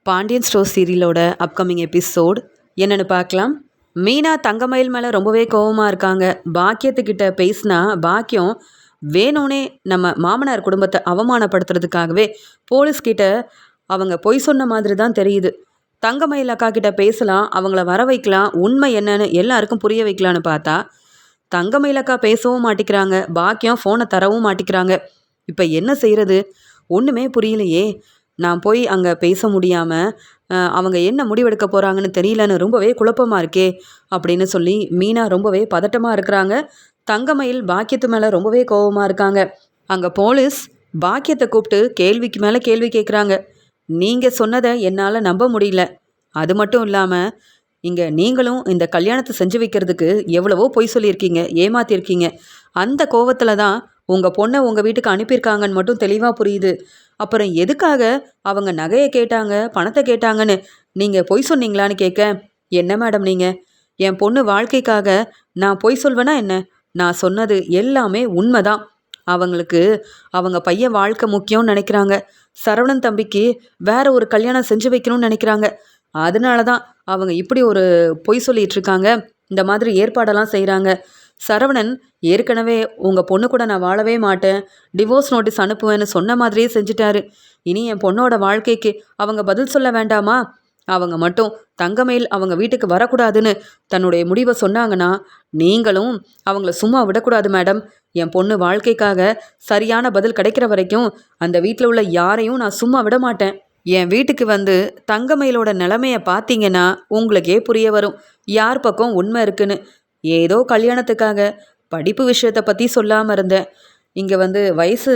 Pandian store சீரியலோட upcoming episode என்னென்னு பார்க்கலாம். மீனா தங்கமயில் மேலே ரொம்பவே கோபமாக இருக்காங்க. பாக்கியத்துக்கிட்ட பேசினா பாக்கியம் வேணும்னே நம்ம மாமனார் குடும்பத்தை அவமானப்படுத்துறதுக்காகவே போலீஸ்கிட்ட அவங்க பொய் சொன்ன மாதிரி தான் தெரியுது. தங்கமயில் அக்கா கிட்ட பேசலாம், அவங்கள வர வைக்கலாம், உண்மை என்னன்னு எல்லாருக்கும் புரிய வைக்கலான்னு பார்த்தா தங்கமயில் அக்கா பேசவும் மாட்டிக்கிறாங்க, பாக்கியம் ஃபோனை தரவும் மாட்டிக்கிறாங்க. இப்போ என்ன செய்கிறது ஒன்றுமே புரியலையே. நான் போய் அங்கே பேச முடியாமல் அவங்க என்ன முடிவெடுக்க போகிறாங்கன்னு தெரியலன்னு ரொம்பவே குழப்பமாக இருக்கே அப்படின்னு சொல்லி மீனா ரொம்பவே பதட்டமாக இருக்கிறாங்க. தங்கமயில் பாக்கியத்து மேலே ரொம்பவே கோபமாக இருக்காங்க. அங்கே போலீஸ் பாக்கியத்தை கூப்பிட்டு கேள்விக்கு மேலே கேள்வி கேட்குறாங்க. நீங்கள் சொன்னதை என்னால் நம்ப முடியல. அது மட்டும் இல்லாமல் இங்கே நீங்களும் இந்த கல்யாணத்தை செஞ்சு வைக்கிறதுக்கு எவ்வளவோ பொய் சொல்லியிருக்கீங்க, ஏமாத்திருக்கீங்க. அந்த கோவத்தில் தான் உங்கள் பொண்ணை உங்கள் வீட்டுக்கு அனுப்பியிருக்காங்கன்னு மட்டும் தெளிவாக புரியுது. அப்புறம் எதுக்காக அவங்க நகையை கேட்டாங்க, பணத்தை கேட்டாங்கன்னு நீங்கள் பொய் சொன்னீங்களான்னு கேட்க, என்ன மேடம் நீங்கள் என் பொண்ணு வாழ்க்கைக்காக நான் பொய் சொல்வேனா என்ன? நான் சொன்னது எல்லாமே உண்மைதான். அவங்களுக்கு அவங்க பையன் வாழ்க்கை முக்கியம்னு நினைக்கிறாங்க. சரவணன் தம்பிக்கு வேற ஒரு கல்யாணம் செஞ்சு வைக்கணும்னு நினைக்கிறாங்க. அதனால தான் அவங்க இப்படி ஒரு பொய் சொல்லிட்டு இருக்காங்க, இந்த மாதிரி ஏற்பாடெல்லாம் செய்கிறாங்க. சரவணன் ஏற்கனவே உங்கள் பொண்ணு கூட நான் வாழவே மாட்டேன், டிவோர்ஸ் நோட்டீஸ் அனுப்புவேன்னு சொன்ன மாதிரியே செஞ்சுட்டாரு. இனி என் பொண்ணோட வாழ்க்கைக்கு அவங்க பதில் சொல்ல வேண்டாமா? அவங்க மட்டும் தங்கமயில் அவங்க வீட்டுக்கு வரக்கூடாதுன்னு தன்னுடைய முடிவை சொன்னாங்கன்னா நீங்களும் அவங்கள சும்மா விடக்கூடாது மேடம். என் பொண்ணு வாழ்க்கைக்காக சரியான பதில் கிடைக்கிற வரைக்கும் அந்த வீட்டில் உள்ள யாரையும் நான் சும்மா விட மாட்டேன். என் வீட்டுக்கு வந்து தங்கமயிலோட நிலைமையை பார்த்தீங்கன்னா உங்களுக்கே புரிய வரும் யார் பக்கம் உண்மை இருக்குன்னு. ஏதோ கல்யாணத்துக்காக படிப்பு விஷயத்தை பற்றி சொல்லாமல் இருந்தேன், இங்கே வந்து வயசு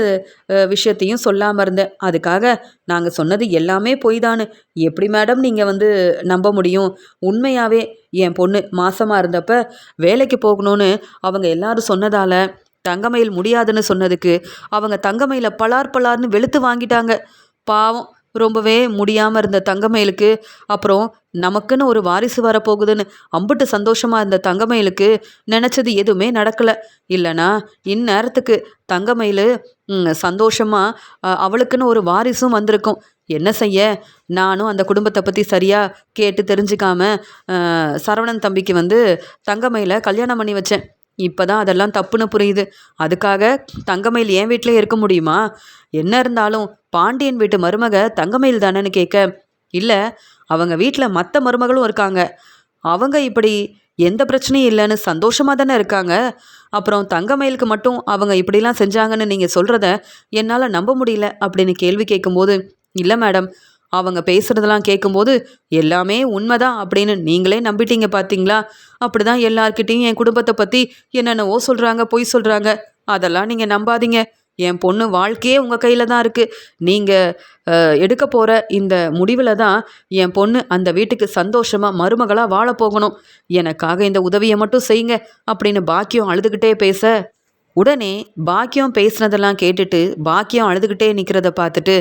விஷயத்தையும் சொல்லாமல் இருந்தேன். அதுக்காக நாங்கள் சொன்னது எல்லாமே பொய் தானு எப்படி மேடம் நீங்கள் வந்து நம்ப முடியும்? உண்மையாகவே என் பொண்ணு மாசமாக இருந்தப்ப வேலைக்கு போகணும்னு அவங்க எல்லாரும் சொன்னதால் தங்கமயில் முடியாதுன்னு சொன்னதுக்கு அவங்க தங்கமயில பலார் பலார்னு வெளுத்து வாங்கிட்டாங்க. பாவம், ரொம்பவே முடியாமல் இருந்த தங்கமயிலுக்கு அப்புறம் நமக்குன்னு ஒரு வாரிசு வரப்போகுதுன்னு அம்புட்டு சந்தோஷமாக இருந்த தங்கமயிலுக்கு நினச்சது எதுவுமே நடக்கலை. இல்லைனா இந்நேரத்துக்கு தங்கமயில் சந்தோஷமாக அவளுக்குன்னு ஒரு வாரிசும் வந்திருக்கும். என்ன செய்ய, நானும் அந்த குடும்பத்தை பற்றி சரியாக கேட்டு தெரிஞ்சுக்காம சரவணன் தம்பிக்கு வந்து தங்கமயில கல்யாணம் பண்ணி வச்சேன். இப்போ தான் அதெல்லாம் தப்புன்னு புரியுது. அதுக்காக தங்கமயில் என் வீட்டிலே இருக்க முடியுமா? என்ன இருந்தாலும் பாண்டியன் வீட்டு மருமக தங்கமயில் தானேன்னு கேட்க, இல்லை அவங்க வீட்டில் மற்ற மருமகளும் இருக்காங்க, அவங்க இப்படி எந்த பிரச்சனையும் இல்லைன்னு சந்தோஷமாக தானே இருக்காங்க. அப்புறம் தங்கமயிலுக்கு மட்டும் அவங்க இப்படிலாம் செஞ்சாங்கன்னு நீங்கள் சொல்கிறத என்னால் நம்ப முடியல அப்படின்னு கேள்வி கேட்கும்போது, இல்லை மேடம் அவங்க பேசுகிறதெல்லாம் கேட்கும்போது எல்லாமே உண்மைதான் அப்படின்னு நீங்களே நம்பிட்டீங்க பார்த்தீங்களா? அப்படி தான் எல்லார்கிட்டையும் என் குடும்பத்தை பற்றி என்னென்னவோ சொல்கிறாங்க, பொய் சொல்கிறாங்க. அதெல்லாம் நீங்கள் நம்பாதீங்க. என் பொண்ணு வாழ்க்கையே உங்கள் கையில் தான் இருக்குது. நீங்கள் எடுக்க போகிற இந்த முடிவில் தான் என் பொண்ணு அந்த வீட்டுக்கு சந்தோஷமாக மருமகளாக வாழ போகணும். எனக்காக இந்த உதவியை மட்டும் செய்யுங்க அப்படின்னு பாக்கியம் அழுதுகிட்டே பேச, உடனே பாக்கியம் பேசுனதெல்லாம் கேட்டுட்டு பாக்கியம் அழுதுகிட்டே நிற்கிறத பார்த்துட்டு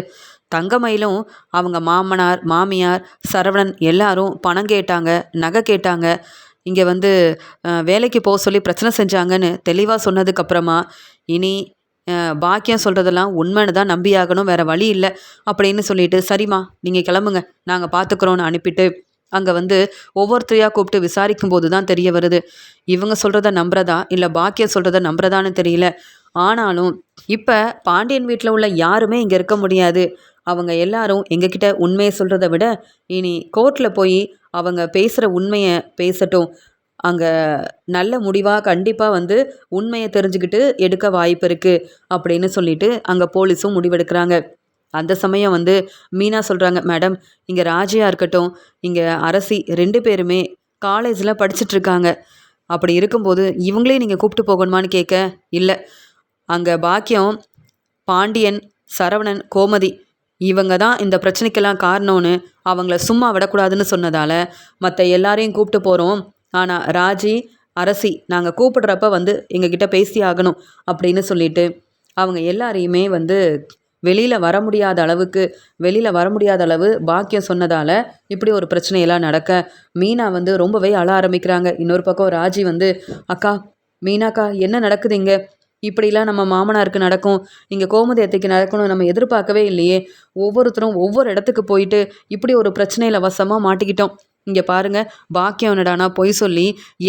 தங்கமயிலும் அவங்க மாமனார் மாமியார் சரவணன் எல்லாரும் பணம் கேட்டாங்க, நகை கேட்டாங்க, இங்கே வந்து வேலைக்கு போக சொல்லி பிரச்சனை செஞ்சாங்கன்னு தெளிவாக சொன்னதுக்கப்புறமா இனி பாக்கியம் சொல்கிறதெல்லாம் உண்மைன்னு தான் நம்பியாகணும், வேறு வழி இல்லை அப்படின்னு சொல்லிட்டு, சரிம்மா நீங்கள் கிளம்புங்க நாங்கள் பார்த்துக்குறோன்னு அனுப்பிட்டு அங்கே வந்து ஒவ்வொருத்தரையாக கூப்பிட்டு விசாரிக்கும் போது தான் தெரிய வருது இவங்க சொல்கிறத நம்புறதா இல்லை பாக்கியம் சொல்கிறத நம்புறதான்னு தெரியல. ஆனாலும் இப்போ பாண்டியன் வீட்டில் உள்ள யாருமே இங்கே இருக்க முடியாது. அவங்க எல்லாரும் எங்ககிட்ட உண்மையை சொல்கிறத விட இனி கோர்ட்டில் போய் அவங்க பேசுகிற உண்மையை பேசட்டும். அங்கே நல்ல முடிவாக கண்டிப்பாக வந்து உண்மையை தெரிஞ்சுக்கிட்டு எடுக்க வாய்ப்பு இருக்குது அப்படின்னு சொல்லிட்டு அங்கே போலீஸும் முடிவெடுக்கிறாங்க. அந்த சமயம் வந்து மீனா சொல்கிறாங்க, மேடம் இங்கே ராஜியாக இருக்கட்டும், இங்கே அரசி 2 பேருமே காலேஜில் படிச்சுட்ருக்காங்க. அப்படி இருக்கும்போது இவங்களே நீங்கள் கூப்பிட்டு போகணுமான்னு கேட்க, இல்லை அங்கே பாக்கியம், பாண்டியன், சரவணன், கோமதி இவங்க தான் இந்த பிரச்சனைக்கெல்லாம் காரணம்னு அவங்கள சும்மா விடக்கூடாதுன்னு சொன்னதால் மற்ற எல்லாரையும் கூப்பிட்டு போகிறோம். ஆனால் ராஜி, அரசி நாங்கள் கூப்பிடுறப்ப வந்து எங்ககிட்ட பேசி ஆகணும் அப்படின்னு சொல்லிட்டு அவங்க எல்லாரையுமே வந்து வெளியில் வர முடியாத அளவு பாக்கியம் சொன்னதால் இப்படி ஒரு பிரச்சனையெல்லாம் நடக்க மீனா வந்து ரொம்பவே அழ ஆரம்பிக்கிறாங்க. இன்னொரு பக்கம் ராஜி வந்து, அக்கா மீனாக்கா என்ன நடக்குது இங்கே? இப்படிலாம் நம்ம மாமனாருக்கு நடக்கும், இங்கே கோமதி அத்தைக்கு நடக்கணும் நம்ம எதிர்பார்க்கவே இல்லையே. ஒவ்வொருத்தரும் ஒவ்வொரு இடத்துக்கு போயிட்டு இப்படி ஒரு பிரச்சனையில் வசமாக மாட்டிக்கிட்டோம். இங்கே பாருங்க, பாக்கியம் என்னடானா பொய் சொல்லி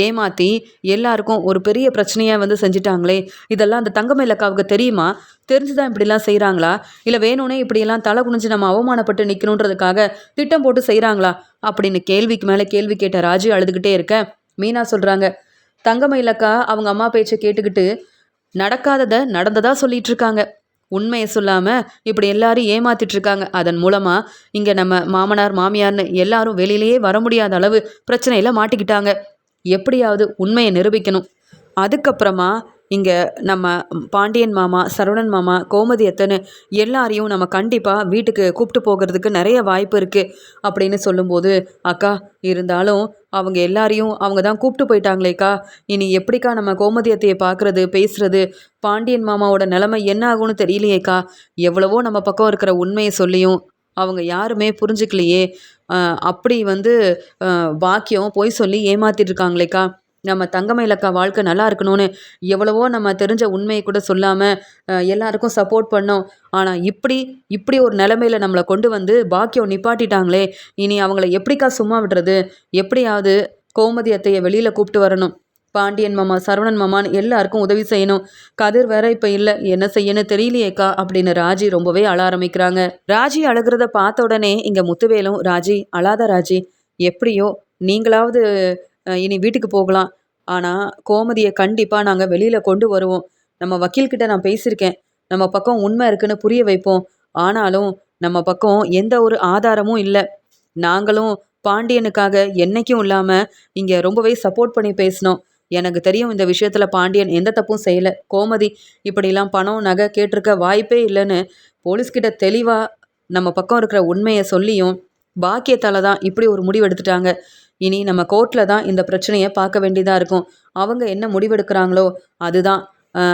ஏமாற்றி எல்லாருக்கும் ஒரு பெரிய பிரச்சனையாக வந்து செஞ்சுட்டாங்களே. இதெல்லாம் அந்த தங்கமயிலக்காவுக்கு தெரியுமா? தெரிஞ்சுதான் இப்படிலாம் செய்கிறாங்களா? இல்லை வேணும்னே இப்படியெல்லாம் தலை குனிஞ்சு நம்ம அவமானப்பட்டு நிற்கணுன்றதுக்காக திட்டம் போட்டு செய்கிறாங்களா? அப்படின்னு கேள்விக்கு மேலே கேள்வி கேட்ட ராஜி அழுதுகிட்டே இருக்க மீனா சொல்கிறாங்க, தங்கமயிலக்கா அவங்க அம்மா பேச்சை கேட்டுக்கிட்டு நடக்காததை நடந்ததா சொல்லிட்டு இருக்காங்க. உண்மையை சொல்லாமல் இப்படி எல்லாரும் ஏமாத்திட்டு இருக்காங்க. அதன் மூலமாக இங்கே நம்ம மாமனார் மாமியார்னு எல்லாரும் வெளியிலேயே வர முடியாத அளவு பிரச்சனையில் மாட்டிக்கிட்டாங்க. எப்படியாவது உண்மையை நிரூபிக்கணும். அதுக்கப்புறமா இங்கே நம்ம பாண்டியன் மாமா, சரவணன் மாமா, கோமதி அத்தைன்னு எல்லாரையும் நம்ம கண்டிப்பாக வீட்டுக்கு கூப்பிட்டு போகிறதுக்கு நிறைய வாய்ப்பு இருக்குது அப்படின்னு சொல்லும்போது, அக்கா இருந்தாலும் அவங்க எல்லாரையும் அவங்க தான் கூப்பிட்டு போயிட்டாங்களேக்கா, இனி எப்படிக்கா நம்ம கோமதி அத்தையை பார்க்குறது பேசுறது? பாண்டியன் மாமாவோட நிலைமை என்ன ஆகும்னு தெரியலையேக்கா. எவ்வளவோ நம்ம பக்கம் இருக்கிற உண்மையை சொல்லியும் அவங்க யாருமே புரிஞ்சுக்கலையே. அப்படி வந்து பாக்கியம் பொய் சொல்லி ஏமாத்திட்டு இருக்காங்களேக்கா. நம்ம தங்கமயிலக்கா வாழ்க்கை நல்லா இருக்கணும்னு எவ்வளவோ நம்ம தெரிஞ்ச உண்மையை கூட சொல்லாமல் எல்லாருக்கும் சப்போர்ட் பண்ணோம். ஆனால் இப்படி ஒரு நிலைமையில நம்மளை கொண்டு வந்து பாக்கியம் நிப்பாட்டிட்டாங்களே. இனி அவங்கள எப்படிக்கா சும்மா விடுறது? எப்படியாவது கோமதி அத்தையை வெளியில் கூப்பிட்டு வரணும். பாண்டியன் மாமா, சரவணன் மாமான்னு எல்லாருக்கும் உதவி செய்யணும். கதிர் வேற இப்போ இல்லை, என்ன செய்யணும் தெரியலையேக்கா அப்படின்னு ராஜி ரொம்பவே அழ ஆரம்பிக்கிறாங்க. ராஜி அழுகிறத பார்த்த உடனே இங்கே முத்துவேலும், ராஜி அழாத ராஜி, எப்படியோ நீங்களாவது இனி வீட்டுக்கு போகலாம். ஆனால் கோமதியை கண்டிப்பாக நாங்கள் வெளியில் கொண்டு வருவோம். நம்ம வக்கீல்கிட்ட நான் பேசியிருக்கேன். நம்ம பக்கம் உண்மை இருக்குன்னு புரிய வைப்போம். ஆனாலும் நம்ம பக்கம் எந்த ஒரு ஆதாரமும் இல்லை. நாங்களும் பாண்டியனுக்காக என்னைக்கும் இல்லாமல் இங்கே ரொம்பவே சப்போர்ட் பண்ணி பேசினோம். எனக்கு தெரியும் இந்த விஷயத்தில் பாண்டியன் எந்த தப்பும் செய்யலை. கோமதி இப்படிலாம் பணம் நகை கேட்டிருக்க வாய்ப்பே இல்லைன்னு போலீஸ்கிட்ட தெளிவாக நம்ம பக்கம் இருக்கிற உண்மையை சொல்லியும் பாக்கியத்தால் தான் இப்படி ஒரு முடிவு எடுத்துட்டாங்க. இனி நம்ம கோர்ட்டில் தான் இந்த பிரச்சனையை பார்க்க வேண்டியதாக இருக்கும். அவங்க என்ன முடிவெடுக்கிறாங்களோ அதுதான்,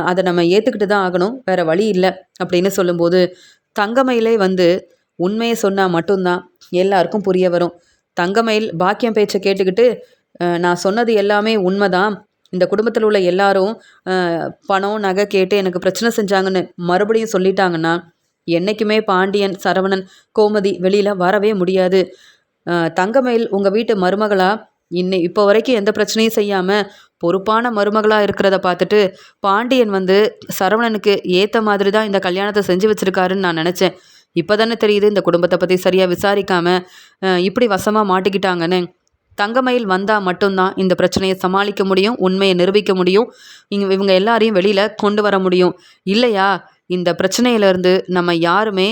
அதை நம்ம ஏற்றுக்கிட்டு தான் ஆகணும், வேறு வழி இல்லை அப்படின்னு சொல்லும்போது, தங்கமயிலே வந்து உண்மையை சொன்னால் மட்டும்தான் எல்லாருக்கும் புரிய வரும். தங்கமயில் பாக்கியம் பேச்சை கேட்டுக்கிட்டு, நான் சொன்னது எல்லாமே உண்மைதான், இந்த குடும்பத்தில் உள்ள எல்லாரும் பணம் நகை கேட்டு எனக்கு பிரச்சனை செஞ்சாங்கன்னு மறுபடியும் சொல்லிட்டாங்கன்னா என்றைக்குமே பாண்டியன், சரவணன், கோமதி வெளியில் வரவே முடியாது. தங்கமயில் உங்கள் வீட்டு மருமகளா இப்போ வரைக்கும் எந்த பிரச்சனையும் செய்யாமல் பொறுப்பான மருமகளாக இருக்கிறத பார்த்துட்டு பாண்டியன் வந்து சரவணனுக்கு ஏற்ற மாதிரி தான் இந்த கல்யாணத்தை செஞ்சு வச்சுருக்காருன்னு நான் நினச்சேன். இப்போ தானே தெரியுது இந்த குடும்பத்தை பற்றி சரியாக விசாரிக்காமல் இப்படி வசமாக மாட்டிக்கிட்டாங்கன்னு. தங்கமயில் வந்தால் மட்டும்தான் இந்த பிரச்சனையை சமாளிக்க முடியும், உண்மையை நிரூபிக்க முடியும், இவங்க எல்லாரையும் வெளியில் கொண்டு வர முடியும். இல்லையா இந்த பிரச்சனையிலேருந்து நம்ம யாருமே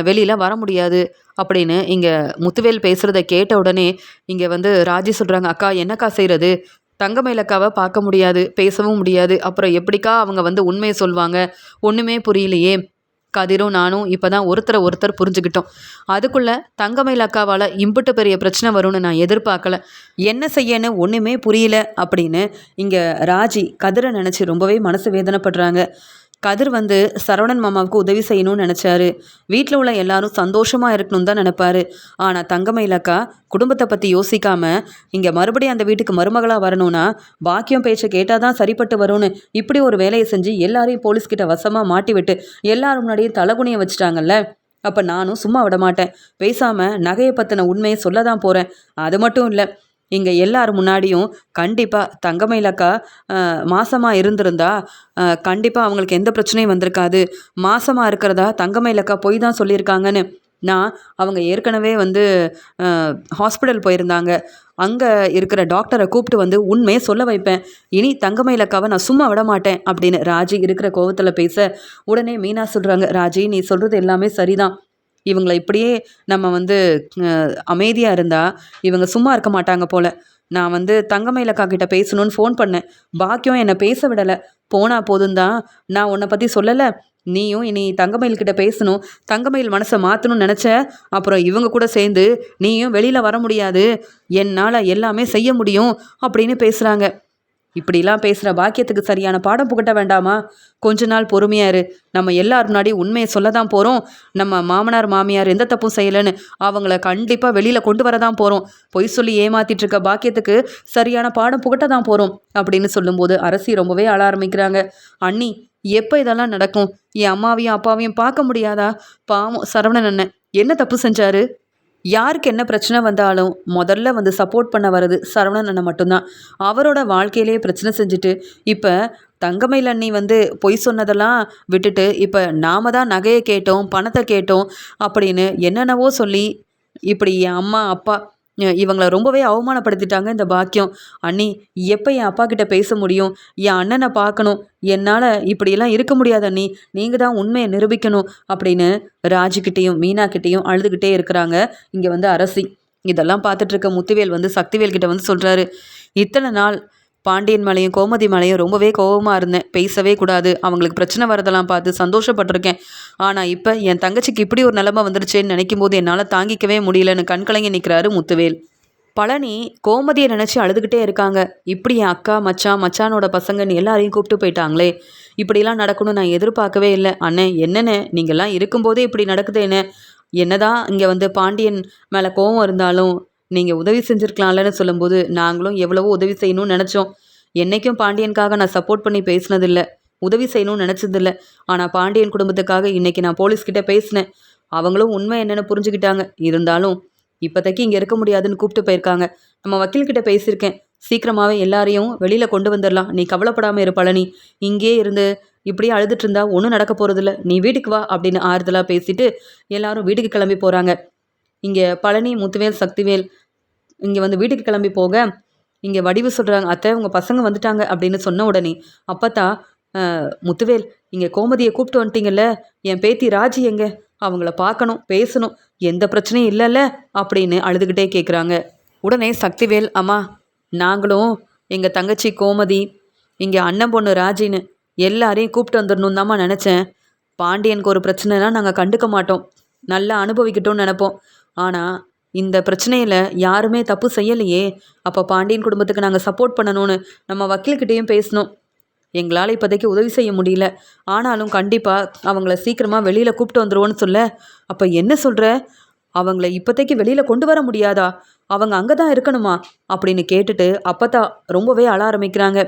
வெளியில் வர முடியாது அப்படின்னு இங்கே முத்துவேல் பேசுகிறத கேட்ட உடனே இங்கே வந்து ராஜி சொல்கிறாங்க, அக்கா என்னக்கா செய்கிறது? தங்கமயிலக்காவை பார்க்க முடியாது, பேசவும் முடியாது, அப்புறம் எப்படிக்கா அவங்க வந்து உண்மையை சொல்லுவாங்க? ஒன்றுமே புரியலையே. கதிரும் நானும் இப்போ தான் ஒருத்தர் புரிஞ்சுக்கிட்டோம். அதுக்குள்ளே தங்கமயில் அக்காவால் இம்புட்டு பெரிய பிரச்சனை வரும்னு நான் எதிர்பார்க்கல. என்ன செய்யன்னு ஒன்றுமே புரியல அப்படின்னு இங்கே ராஜி கதிரை நினச்சி ரொம்பவே மனசு வேதனைப்படுறாங்க. கதிர் வந்து சரவணன் மாமாவுக்கு உதவி செய்யணும்னு நினச்சாரு. வீட்டில் உள்ள எல்லாரும் சந்தோஷமாக இருக்கணும்னு தான் நினைப்பாரு. ஆனால் தங்கமயிலக்கா குடும்பத்தை பற்றி யோசிக்காமல் இங்கே மறுபடியும் அந்த வீட்டுக்கு மருமகளாக வரணும்னா பாக்கியம் பேச்சை கேட்டால் தான் சரிப்பட்டு வரும்னு இப்படி ஒரு வேலையை செஞ்சு எல்லாரையும் போலீஸ்கிட்ட வசமாக மாட்டி விட்டு எல்லாரும் முன்னாடியும் தலகுனியை வச்சுட்டாங்கல்ல. அப்போ நானும் சும்மா விட மாட்டேன். பேசாமல் நகையை பற்றின உண்மையை சொல்ல தான் போகிறேன். அது மட்டும் இல்லை, இங்கே எல்லாரும் முன்னாடியும் கண்டிப்பாக தங்கமயிலக்கா மாசமாக இருந்திருந்தா கண்டிப்பாக அவங்களுக்கு எந்த பிரச்சனையும் வந்திருக்காது. மாசமாக இருக்கிறதா தங்கமயிலக்கா போய் தான் சொல்லியிருக்காங்கன்னு நான் அவங்க ஏற்கனவே வந்து ஹாஸ்பிட்டல் போயிருந்தாங்க. அங்கே இருக்கிற டாக்டரை கூப்பிட்டு வந்து உண்மையை சொல்ல வைப்பேன். இனி தங்கமயிலக்காவை நான் சும்மா விட மாட்டேன் அப்படின்னு ராஜி இருக்கிற கோவத்தில் பேச உடனே மீனா சொல்கிறாங்க, ராஜி நீ சொல்கிறது எல்லாமே சரிதான். இவங்களை இப்படியே நம்ம வந்து அமைதியாக இருந்தால் இவங்க சும்மா இருக்க மாட்டாங்க போல். நான் வந்து தங்கமயிலக்கா கிட்ட பேசணும்னு ஃபோன் பண்ணேன். பாக்கியம் என்னை பேச விடலை. போனால் போதும் தான் நான் உன்னை பற்றி சொல்லலை. நீயும் இனி தங்கமயில்கிட்ட பேசணும், தங்கமயில் மனசை மாற்றணும்னு நினச்ச. அப்புறம் இவங்க கூட சேர்ந்து நீயும் வெளியில் வர முடியாது, என்னால் எல்லாமே செய்ய முடியும் அப்படின்னு பேசுகிறாங்க. இப்படிலாம் பேசுகிற பாக்கியத்துக்கு சரியான பாடம் புகட்ட வேண்டாமா? கொஞ்ச நாள் பொறுமையா இரு. நம்ம எல்லார் முன்னாடி உண்மையை சொல்ல தான் போகிறோம். நம்ம மாமனார் மாமியார் எந்த தப்பும் செய்யலைன்னு அவங்கள கண்டிப்பாக வெளியில் கொண்டு வர தான் போகிறோம். பொய் சொல்லி ஏமாத்திட்டு இருக்க பாக்கியத்துக்கு சரியான பாடம் புகட்ட தான் போகிறோம் அப்படின்னு சொல்லும்போது அரசி ரொம்பவே அழ ஆரம்பிக்கிறாங்க. அண்ணி, எப்போ இதெல்லாம் நடக்கும்? என் அம்மாவையும் அப்பாவையும் பார்க்க முடியாதா? பாவம் சரவணன் அண்ணன் என்ன தப்பு செஞ்சாரு? யாருக்கு என்ன பிரச்சனை வந்தாலும் முதல்ல வந்து சப்போர்ட் பண்ண வர்றது சரவணன் அண்ணன் மட்டும்தான். அவரோட வாழ்க்கையிலேயே பிரச்சனை செஞ்சுட்டு இப்போ தங்கமயில் அண்ணி வந்து பொய் சொன்னதெல்லாம் விட்டுட்டு இப்போ நாம தான் நகையை கேட்டோம், பணத்தை கேட்டோம் அப்படின்னு என்னென்னவோ சொல்லி இப்படி என் அம்மா அப்பா இவங்கள ரொம்பவே அவமானப்படுத்திட்டாங்க இந்த பாக்கியம். அண்ணி, எப்போ என் அப்பா கிட்ட பேச முடியும்? என் அண்ணனை பார்க்கணும். என்னால் இப்படியெல்லாம் இருக்க முடியாது அண்ணி. நீங்கள் தான் உண்மையை நிரூபிக்கணும் அப்படின்னு ராஜுக்கிட்டேயும் மீனாக்கிட்டேயும் அழுதுகிட்டே இருக்கிறாங்க இங்கே வந்து அரசி. இதெல்லாம் பார்த்துட்டு இருக்க முத்துவேல் வந்து சக்திவேல் கிட்ட வந்து சொல்கிறாரு, இத்தனை நாள் பாண்டியன் மேலையும் கோமதி மேலையும் ரொம்பவே கோபமாக இருந்தேன். பேசவே கூடாது, அவங்களுக்கு பிரச்சனை வரதெல்லாம் பார்த்து சந்தோஷப்பட்டிருக்கேன். ஆனால் இப்போ என் தங்கச்சிக்கு இப்படி ஒரு நிலைமை வந்துருச்சேன்னு நினைக்கும் போது என்னால் தாங்கிக்கவே முடியலன்னு கண்கலங்கி நிற்கிறாரு முத்துவேல். பழனி கோமதியை நினச்சி அழுதுகிட்டே இருக்காங்க. இப்படி என் அக்கா மச்சான் மச்சானோட பசங்கன்னு எல்லாரையும் கூப்பிட்டு போயிட்டாங்களே, இப்படிலாம் நடக்கணும்னு நான் எதிர்பார்க்கவே இல்லை. அண்ணே, என்னென்ன நீங்கள்லாம் இருக்கும்போதே இப்படி நடக்குது என்னதான் இங்கே வந்து பாண்டியன் மேலே கோவம் இருந்தாலும் நீங்கள் உதவி செஞ்சுருக்கலாம்லன்னு சொல்லும்போது நாங்களும் எவ்வளவோ உதவி செய்யணும்னு நினச்சோம். என்றைக்கும் பாண்டியனுக்காக நான் சப்போர்ட் பண்ணி பேசினதில்லை, உதவி செய்யணும்னு நினச்சதில்லை. ஆனால் பாண்டியன் குடும்பத்துக்காக இன்றைக்கி நான் போலீஸ்கிட்ட பேசினேன். அவங்களும் உண்மை என்னென்னு புரிஞ்சுக்கிட்டாங்க. இருந்தாலும் இப்போதைக்கு இங்கே இருக்க முடியாதுன்னு கூப்பிட்டு போயிருக்காங்க. நம்ம வக்கீல்கிட்ட பேசியிருக்கேன். சீக்கிரமாகவே எல்லாரையும் வெளியில் கொண்டு வந்துடலாம். நீ கவலைப்படாமல் இரு பழனி. இங்கே இருந்து இப்படியே அழுதுட்டு இருந்தா ஒன்றும் நடக்க போகிறதில்ல. நீ வீட்டுக்கு வா அப்படின்னு ஆறுதலாக பேசிட்டு எல்லாரும் வீட்டுக்கு கிளம்பி போகிறாங்க. இங்கே பழனி, முத்துவேல், சக்திவேல் இங்கே வந்து வீட்டுக்கு கிளம்பி போக இங்கே வடிவு சொல்கிறாங்க, அத்தை உங்கள் பசங்க வந்துட்டாங்க அப்படின்னு சொன்ன உடனே அப்பத்தான் முத்துவேல், இங்கே கோமதியை கூப்பிட்டு வந்துட்டீங்கல்ல, என் பேத்தி ராஜி எங்கே? அவங்கள பார்க்கணும், பேசணும், எந்த பிரச்சனையும் இல்லைல்ல அப்படின்னு அழுதுகிட்டே கேட்குறாங்க. உடனே சக்திவேல், அம்மா நாங்களும் எங்கள் தங்கச்சி கோமதி, இங்கே அண்ணன் பொண்ணு ராஜின்னு எல்லாரையும் கூப்பிட்டு வந்துடணும் தாம்மா நினச்சேன். பாண்டியனுக்கு ஒரு பிரச்சனைனா நாங்கள் கண்டுக்க மாட்டோம், நல்லா அனுபவிக்கட்டும்னு நினைப்போம். ஆனால் இந்த பிரச்சனையில் யாருமே தப்பு செய்யலையே, அப்போ பாண்டியன் குடும்பத்துக்கு நாங்கள் சப்போர்ட் பண்ணணும்னு நம்ம வக்கீல்கிட்டையும் பேசணும். எங்களால் இப்போதைக்கு உதவி செய்ய முடியல, ஆனாலும் கண்டிப்பாக அவங்கள சீக்கிரமாக வெளியில் கூப்பிட்டு வந்துடுவோன்னு சொல்ல, அப்போ என்ன சொல்கிற? அவங்கள இப்போதைக்கு வெளியில் கொண்டு வர முடியாதா? அவங்க அங்கே தான் இருக்கணுமா அப்படின்னு கேட்டுட்டு அப்போதான் ரொம்பவே அழ ஆரம்பிக்கிறாங்க.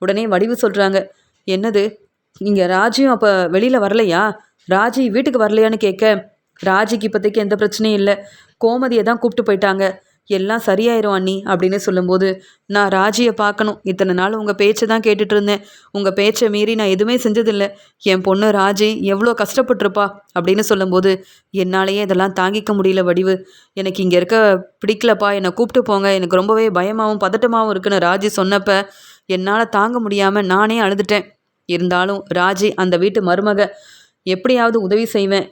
உடனே வடிவு சொல்கிறாங்க, என்னது இங்கே ராஜியும் அப்போ வெளியில் வரலையா? ராஜி வீட்டுக்கு வரலையான்னு கேட்க, ராஜிக்கு இப்போதைக்கு எந்த பிரச்சனையும் இல்லை, கோமதியை தான் கூப்பிட்டு போயிட்டாங்க, எல்லாம் சரியாயிரும் அண்ணி அப்படின்னு சொல்லும்போது, நான் ராஜியை பார்க்கணும். இத்தனை நாள் உங்கள் பேச்சை தான் கேட்டுட்டு இருந்தேன். உங்கள் பேச்சை மீறி நான் எதுவுமே செஞ்சதில்லை. என் பொண்ணு ராஜி எவ்வளோ கஷ்டப்பட்டிருப்பா அப்படின்னு சொல்லும்போது, என்னாலேயே இதெல்லாம் தாங்கிக்க முடியல வடிவு. எனக்கு இங்கே இருக்க பிடிக்கலப்பா, என்னை கூப்பிட்டு போங்க, எனக்கு ரொம்பவே பயமாகவும் பதட்டமாகவும் இருக்குன்னு ராஜி சொன்னப்போ என்னால் தாங்க முடியாமல் நானே அழுதுட்டேன். இருந்தாலும் ராஜி அந்த வீட்டு மருமக, எப்படியாவது உதவி செய்வேன்,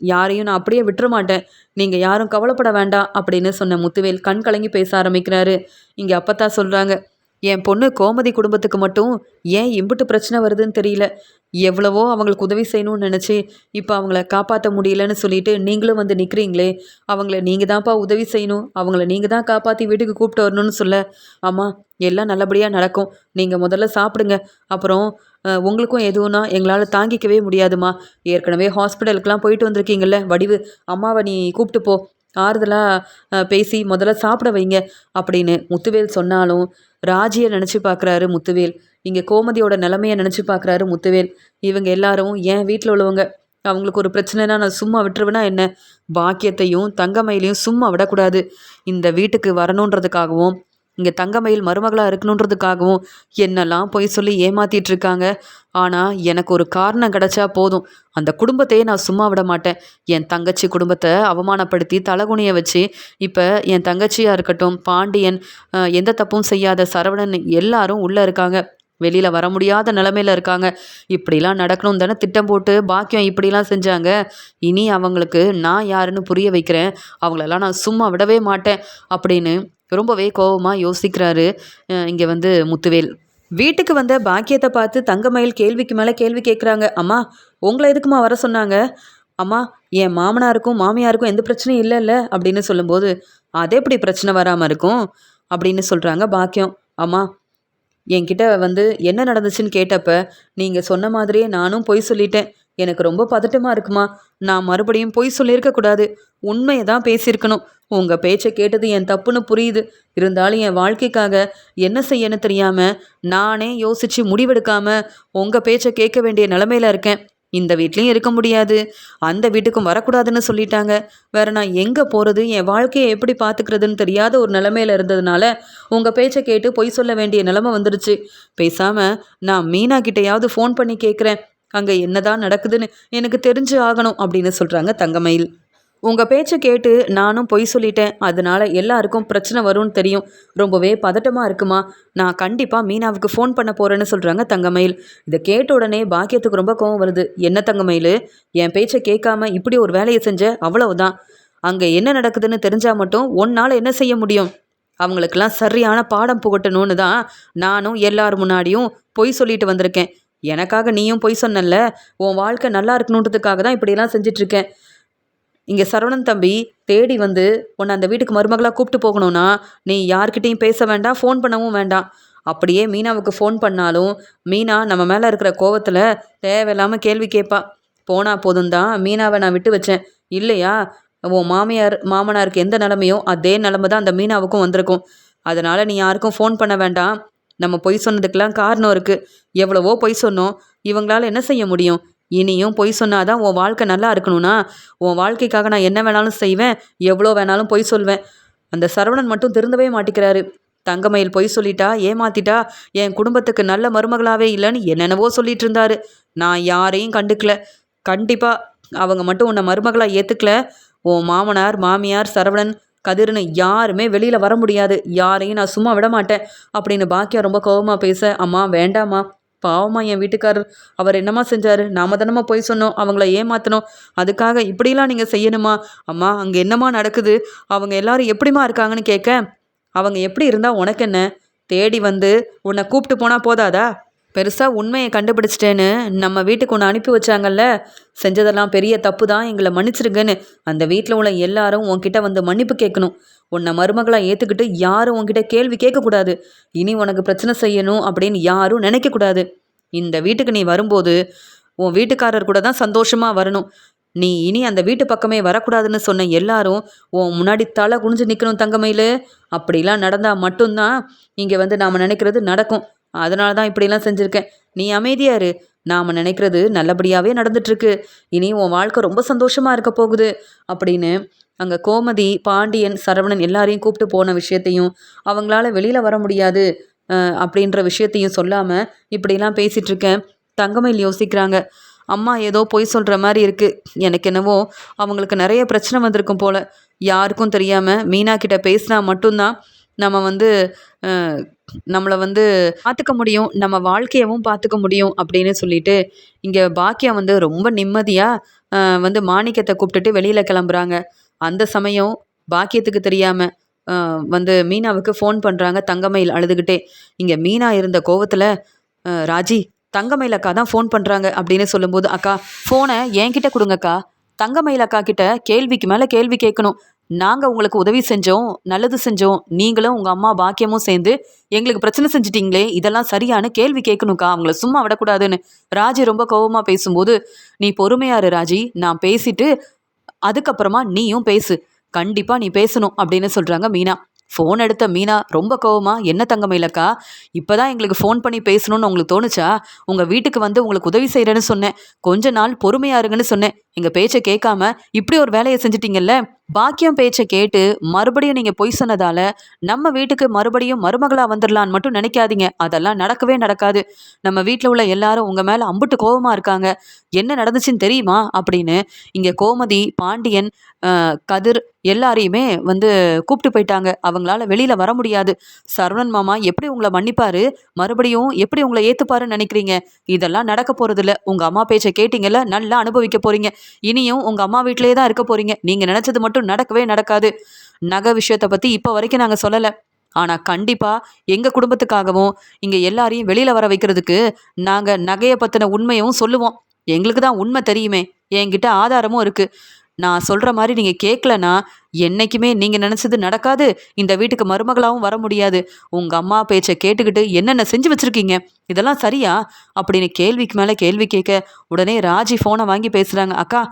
யாரையும் நான் அப்படியே விட்டுற மாட்டேன், நீங்கள் யாரும் கவலைப்பட வேண்டாம் அப்படின்னு சொன்ன முத்துவேல் கண் கலங்கி பேச ஆரம்பிக்கிறாரு. இங்கே அப்பத்தான் சொல்கிறாங்க, என் பொண்ணு கோமதி குடும்பத்துக்கு மட்டும் ஏன் இம்புட்டு பிரச்சனை வருதுன்னு தெரியல. எவ்வளவோ அவங்களுக்கு உதவி செய்யணும்னு நினச்சி இப்போ அவங்கள காப்பாற்ற முடியலன்னு சொல்லிட்டு நீங்களும் வந்து நிற்கிறீங்களே, அவங்கள நீங்கள் தான்ப்பா உதவி செய்யணும், அவங்கள நீங்கள் தான் காப்பாற்றி வீட்டுக்கு கூப்பிட்டு வரணும்னு சொல்ல, அம்மா எல்லாம் நல்லபடியாக நடக்கும், நீங்கள் முதல்ல சாப்பிடுங்க, அப்புறம் உங்களுக்கும் எதுவும்னா எங்களால் தாங்கிக்கவே முடியாதுமா. ஏற்கனவே ஹாஸ்பிட்டலுக்கெலாம் போயிட்டு வந்திருக்கீங்கள்ல வடிவு, அம்மாவை நீ கூப்பிட்டு போ, ஆறுதலாக பேசி முதல்ல சாப்பிட வைங்க அப்படின்னு முத்துவேல் சொன்னாலும் ராஜியை நினச்சி பார்க்குறாரு முத்துவேல். இங்கே கோமதியோட நிலைமையை நினச்சி பார்க்குறாரு முத்துவேல். இவங்க எல்லாரும் என் வீட்டில் உள்ளவங்க, அவங்களுக்கு ஒரு பிரச்சனைனா நான் சும்மா விட்டுருவேனா என்ன? பாக்கியத்தையும் தங்கமயிலையும் சும்மா விடக்கூடாது. இந்த வீட்டுக்கு வரணுன்றதுக்காகவும் இங்கே தங்கமயில் மருமகளாக இருக்கணுன்றதுக்காகவும் என்னெல்லாம் பொய் சொல்லி ஏமாற்றிட்டு இருக்காங்க. ஆனால் எனக்கு ஒரு காரணம் கிடச்சா போதும், அந்த குடும்பத்தையே நான் சும்மா விட மாட்டேன். என் தங்கச்சி குடும்பத்தை அவமானப்படுத்தி தலகுனியை வச்சு இப்போ என் தங்கச்சியாக இருக்கட்டும், பாண்டியன், எந்த தப்பும் செய்யாத சரவணன் எல்லாரும் உள்ளே இருக்காங்க, வெளியில் வர முடியாத நிலமையில் இருக்காங்க. இப்படிலாம் நடக்கணும் தானே திட்டம் போட்டு பாக்கியம் இப்படிலாம் செஞ்சாங்க. இனி அவங்களுக்கு நான் யாருன்னு புரிய வைக்கிறேன், அவங்களெல்லாம் நான் சும்மா விடவே மாட்டேன் அப்படின்னு ரொம்பவே கோபமாக யோசிக்கிறாரு இங்கே வந்து முத்துவேல். வீட்டுக்கு வந்த பாக்கியத்தை பார்த்து தங்கமயில் கேள்விக்கு மேலே கேள்வி கேட்குறாங்க. அம்மா உங்களை எதுக்குமா வர சொன்னாங்க? அம்மா என் மாமனாருக்கும் மாமியாருக்கும் எந்த பிரச்சனையும் இல்லைல்ல அப்படின்னு சொல்லும்போது, அது எப்படி பிரச்சனை வராமல் இருக்கும் அப்படின்னு சொல்கிறாங்க பாக்கியம். அம்மா என்கிட்ட வந்து என்ன நடந்துச்சுன்னு கேட்டப்ப நீங்கள் சொன்ன மாதிரியே நானும் பொய் சொல்லிட்டேன். எனக்கு ரொம்ப பதட்டமாக இருக்குமா. நான் மறுபடியும் பொய் சொல்லியிருக்க கூடாது. உண்மையை தான் பேசியிருக்கணும். உங்கள் பேச்சை கேட்டது என் தப்புன்னு புரியுது. இருந்தாலும் என் வாழ்க்கைக்காக என்ன செய்யன்னு தெரியாமல் நானே யோசித்து முடிவெடுக்காம உங்கள் பேச்சை கேட்க வேண்டிய நிலமையில இருக்கேன். இந்த வீட்லேயும் இருக்க முடியாது, அந்த வீட்டுக்கும் வரக்கூடாதுன்னு சொல்லிட்டாங்க. வேற நான் எங்கே போகிறது, என் வாழ்க்கையை எப்படி பார்த்துக்கிறதுன்னு தெரியாத ஒரு நிலமையில இருந்ததுனால உங்கள் பேச்சை கேட்டு பொய் சொல்ல வேண்டிய நிலமை வந்துடுச்சு. பேசாமல் நான் மீனா கிட்டையாவது ஃபோன் பண்ணி கேட்குறேன். அங்கே என்னதான் நடக்குதுன்னு எனக்கு தெரிஞ்சு ஆகணும் அப்படின்னு சொல்கிறாங்க தங்கமயில். உங்கள் பேச்சை கேட்டு நானும் பொய் சொல்லிட்டேன். அதனால எல்லாருக்கும் பிரச்சனை வரும்னு தெரியும். ரொம்பவே பதட்டமாக இருக்குமா. நான் கண்டிப்பாக மீனாவுக்கு ஃபோன் பண்ண போகிறேன்னு சொல்கிறாங்க தங்கமயில். இதை கேட்ட உடனே பாக்கியத்துக்கு ரொம்ப கோவம் வருது. என்ன தங்கமயில், என் பேச்சை கேட்காம இப்படி ஒரு வேலையை செஞ்ச, அவ்வளவுதான். அங்கே என்ன நடக்குதுன்னு தெரிஞ்சால் மட்டும் உன்னால் என்ன செய்ய முடியும். அவங்களுக்கெல்லாம் சரியான பாடம் புகட்டணும்னு தான் நானும் எல்லார் முன்னாடியும் பொய் சொல்லிட்டு வந்திருக்கேன். எனக்காக நீயும் பொய் சொன்னல, உன் வாழ்க்கை நல்லா இருக்கணுன்றதுக்காக தான் இப்படியெல்லாம் செஞ்சிட்ருக்கேன். இங்கே சரவணன் தம்பி தேடி வந்து உன்னை அந்த வீட்டுக்கு மருமகளாக கூப்பிட்டு போகணும்னா நீ யார்கிட்டையும் பேச வேண்டாம், ஃபோன் பண்ணவும் வேண்டாம். அப்படியே மீனாவுக்கு ஃபோன் பண்ணாலும் மீனா நம்ம மேலே இருக்கிற கோவத்தில் தேவையில்லாமல் கேள்வி கேட்பா. போனால் போதும் தான் மீனாவை நான் விட்டு வச்சேன். இல்லையா, உன் மாமியார் மாமனாருக்கு எந்த நிலமையோ அதே நிலமை தான் அந்த மீனாவுக்கும் வந்திருக்கும். அதனால் நீ யாருக்கும் ஃபோன் பண்ண வேண்டாம். நம்ம பொய் சொன்னதுக்கெல்லாம் காரணம் இருக்குது. எவ்வளவோ பொய் சொன்னோம், இவங்களால என்ன செய்ய முடியும். இனியும் பொய் சொன்னாதான் உன் வாழ்க்கை நல்லா இருக்கணும்னா உன் வாழ்க்கைக்காக நான் என்ன வேணாலும் செய்வேன், எவ்வளோ வேணாலும் பொய் சொல்வேன். அந்த சரவணன் மட்டும் திருந்தவே மாட்டிக்கிறாரு. தங்கமயில் பொய் சொல்லிட்டா, ஏமாத்திட்டா, என் குடும்பத்துக்கு நல்ல மருமகளாவே இல்லைன்னு என்னென்னவோ சொல்லிட்டு இருந்தாரு. நான் யாரையும் கண்டுக்கல. கண்டிப்பாக அவங்க மட்டும் உன்னை மருமகளாக ஏற்றுக்கல, உன் மாமனார் மாமியார் சரவணன் கதிர்னு யாருமே வெளியில் வர முடியாது. யாரையும் நான் சும்மா விட மாட்டேன் அப்படின்னு பாக்கியா ரொம்ப கோபமாக பேச, அம்மா வேண்டாம்மா, பாவமா என் வீட்டுக்காரர், அவர் என்னம்மா செஞ்சார். நாம தானம்மா போய் சொன்னோம், அவங்கள ஏமாற்றணும். அதுக்காக இப்படிலாம் நீங்கள் செய்யணுமா. அம்மா அங்கே என்னம்மா நடக்குது, அவங்க எல்லாரும் எப்படிம்மா இருக்காங்கன்னு கேட்க, அவங்க எப்படி இருந்தால் உனக்கு என்ன, தேடி வந்து உன்னை கூப்பிட்டு போனால் போதாதா. பெருசாக உண்மையை கண்டுபிடிச்சிட்டேன்னு நம்ம வீட்டுக்கு ஒன்று அனுப்பி வச்சாங்கல்ல, செஞ்சதெல்லாம் பெரிய தப்பு தான், எங்களை மன்னிச்சிருங்கன்னு அந்த வீட்டில் உள்ள எல்லாரும் உன்கிட்ட வந்து மன்னிப்பு கேட்கணும். உன்னை மருமகளாக ஏற்றுக்கிட்டு யாரும் உன்கிட்ட கேள்வி கேட்கக்கூடாது. இனி உனக்கு பிரச்சனை செய்யணும் அப்படின்னு யாரும் நினைக்கக்கூடாது. இந்த வீட்டுக்கு நீ வரும்போது உன் வீட்டுக்காரர் கூட தான் சந்தோஷமாக வரணும். நீ இனி அந்த வீட்டு பக்கமே வரக்கூடாதுன்னு சொன்ன எல்லாரும் உன் முன்னாடி தலை குனிஞ்சு நிற்கணும் தங்கமயில். அப்படிலாம் நடந்தால் மட்டும்தான் இங்கே வந்து நாம் நினைக்கிறது நடக்கும். அதனால தான் இப்படிலாம் செஞ்சுருக்கேன். நீ அமைதியா இரு. நாம் நினைக்கிறது நல்லபடியாகவே நடந்துட்டுருக்கு. இனி உன் வாழ்க்கை ரொம்ப சந்தோஷமாக இருக்க போகுது அப்படின்னு அங்கே கோமதி, பாண்டியன், சரவணன் எல்லாரையும் கூப்பிட்டு போன விஷயத்தையும் அவங்களால வெளியில் வர முடியாது அப்படின்ற விஷயத்தையும் சொல்லாமல் இப்படிலாம் பேசிகிட்ருக்கேன். தங்கமயில் யோசிக்கிறாங்க. அம்மா ஏதோ பொய் சொல்கிற மாதிரி இருக்குது. எனக்கு என்னவோ அவங்களுக்கு நிறைய பிரச்சனை வந்திருக்கும் போல். யாருக்கும் தெரியாமல் மீனா கிட்ட பேசினா மட்டும்தான் நம்ம வந்து நம்மளை வந்து பார்த்துக்க முடியும், நம்ம வாழ்க்கையவும் பார்த்துக்க முடியும் அப்படின்னு சொல்லிட்டு இங்கே பாக்கியம் வந்து ரொம்ப நிம்மதியாக வந்து மாணிக்கத்தை கூப்பிட்டுட்டு வெளியில் கிளம்புறாங்க. அந்த சமயம் பாக்கியத்துக்கு தெரியாமல் வந்து மீனாவுக்கு ஃபோன் பண்ணுறாங்க தங்கமயில் அழுதுகிட்டே. இங்கே மீனா இருந்த கோவத்தில், ராஜி தங்கமயில் அக்கா தான் ஃபோன் பண்ணுறாங்க அப்படின்னு சொல்லும்போது, அக்கா ஃபோனை என்கிட்ட கொடுங்கக்கா. தங்கமயில் அக்கா கிட்ட கேள்விக்கு மேலே கேள்வி கேட்கணும். நாங்கள் உங்களுக்கு உதவி செஞ்சோம், நல்லது செஞ்சோம், நீங்களும் உங்கள் அம்மா பாக்கியமும் சேர்ந்து எங்களுக்கு பிரச்சனை செஞ்சிட்டிங்களே, இதெல்லாம் சரியான கேள்வி கேட்கணுக்கா, அவங்கள சும்மா விடக்கூடாதுன்னு ராஜி ரொம்ப கோபமாக பேசும்போது, நீ பொறுமையாரு ராஜி, நான் பேசிட்டு அதுக்கப்புறமா நீயும் பேசு, கண்டிப்பாக நீ பேசணும் அப்படின்னு சொல்கிறாங்க மீனா. ஃபோன் எடுத்த மீனா ரொம்ப கோவமா, என்ன தங்கமயிலக்கா இப்போ தான் எங்களுக்கு ஃபோன் பண்ணி பேசணும்னு உங்களுக்கு தோணுச்சா. உங்கள் வீட்டுக்கு வந்து உங்களுக்கு உதவி செய்கிறேன்னு சொன்னேன், கொஞ்ச நாள் பொறுமையாக இருங்கன்னு சொன்னேன், எங்கள் பேச்சை கேட்காம இப்படி ஒரு வேலையை செஞ்சிட்டிங்கல்ல. பாக்கியம் பேச்சை கேட்டு மறுபடியும் நீங்கள் பொய் சொன்னதால் நம்ம வீட்டுக்கு மறுபடியும் மருமகளாக வந்துடலான்னு மட்டும் நினைக்காதீங்க. அதெல்லாம் நடக்கவே நடக்காது. நம்ம வீட்டில் உள்ள எல்லாரும் உங்கள் மேலே அம்புட்டு கோபமாக இருக்காங்க. என்ன நடந்துச்சுன்னு தெரியுமா அப்படின்னு இங்கே கோமதி, பாண்டியன், கதிர் எல்லாரையுமே வந்து கூப்பிட்டு போயிட்டாங்க. அவங்களால வெளியில் வர முடியாது. சரவணன் மாமா எப்படி உங்களை மன்னிப்பாரு, மறுபடியும் எப்படி உங்களை ஏற்றுப்பாருன்னு நினைக்கிறீங்க. இதெல்லாம் நடக்க போகிறதில்ல. உங்கள் அம்மா பேச்சை கேட்டிங்கல்ல, நல்லா அனுபவிக்க போகிறீங்க. இனியும் உங்கள் அம்மா வீட்டிலே தான் இருக்க போகிறீங்க. நீங்கள் நினச்சது மட்டும் நடக்கவே நடக்காது. நகை விஷயத்தை பற்றி இப்போ வரைக்கும் நாங்கள் சொல்லலை. ஆனால் கண்டிப்பாக எங்கள் குடும்பத்துக்காகவும் இங்கே எல்லாரையும் வெளியில் வர வைக்கிறதுக்கு நாங்கள் நகையை பற்றின உண்மையும் சொல்லுவோம். எங்களுக்கு தான் உண்மை தெரியுமே, என்கிட்ட ஆதாரமும் இருக்குது. நான் சொல்கிற மாதிரி நீங்கள் கேட்கலனா என்றைக்குமே நீங்கள் நினச்சது நடக்காது. இந்த வீட்டுக்கு மருமகளாகவும் வர முடியாது. உங்கள் அம்மா பேச்சை கேட்டுக்கிட்டு என்னென்ன செஞ்சு வச்சுருக்கீங்க, இதெல்லாம் சரியா அப்படின்னு கேள்விக்கு மேலே கேள்வி கேட்க உடனே ராஜி ஃபோனை வாங்கி பேசுகிறாங்க. அக்கா,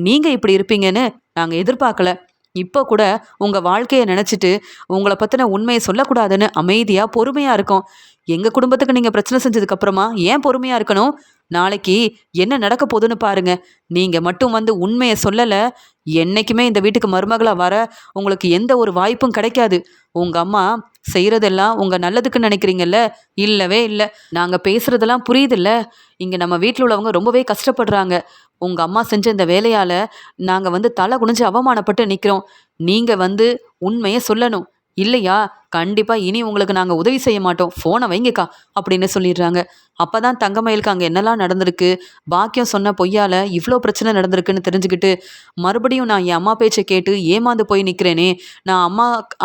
நீங்கள் இப்படி இருப்பீங்கன்னு நாங்கள் எதிர்பார்க்கல. இப்போ கூட உங்கள் வாழ்க்கையை நினச்சிட்டு உங்களை பற்றின உண்மையை சொல்லக்கூடாதுன்னு அமைதியாக பொறுமையாக இருக்கோம். எங்கள் குடும்பத்துக்கு நீங்கள் பிரச்சனை செஞ்சதுக்கப்புறமா ஏன் பொறுமையாக இருக்கணும்? நாளைக்கு என்ன நடக்க போகுதுன்னு பாருங்க. நீங்கள் மட்டும் வந்து உண்மையை சொல்லலை, என்றைக்குமே இந்த வீட்டுக்கு மருமகளாக வர உங்களுக்கு எந்த ஒரு வாய்ப்பும் கிடைக்காது. உங்கள் அம்மா செய்கிறதெல்லாம் உங்கள் நல்லதுக்குன்னு நினைக்கிறீங்கல்ல? இல்லவே இல்லை. நாங்கள் பேசுகிறதெல்லாம் புரியுதில்ல. இங்கே நம்ம வீட்டில் உள்ளவங்க ரொம்பவே கஷ்டப்படுறாங்க. உங்கள் அம்மா செஞ்ச இந்த வேலையால் நாங்கள் வந்து தலை குனிஞ்சு அவமானப்பட்டு நிற்கிறோம். நீங்கள் வந்து உண்மையை சொல்லணும். இல்லையா கண்டிப்பாக இனி உங்களுக்கு நாங்கள் உதவி செய்ய மாட்டோம். ஃபோனை வைங்கக்கா அப்படின்னு சொல்லிடுறாங்க. அப்போ தான் தங்கமயிலுக்கு அங்கே என்னெல்லாம் நடந்திருக்கு, பாக்கியம் சொன்ன பொய்யால் இவ்வளோ பிரச்சனை நடந்திருக்குன்னு தெரிஞ்சுக்கிட்டு, மறுபடியும் நான் என் அம்மா பேச்சை கேட்டு ஏமாந்து போய் நிற்கிறேனே, நான்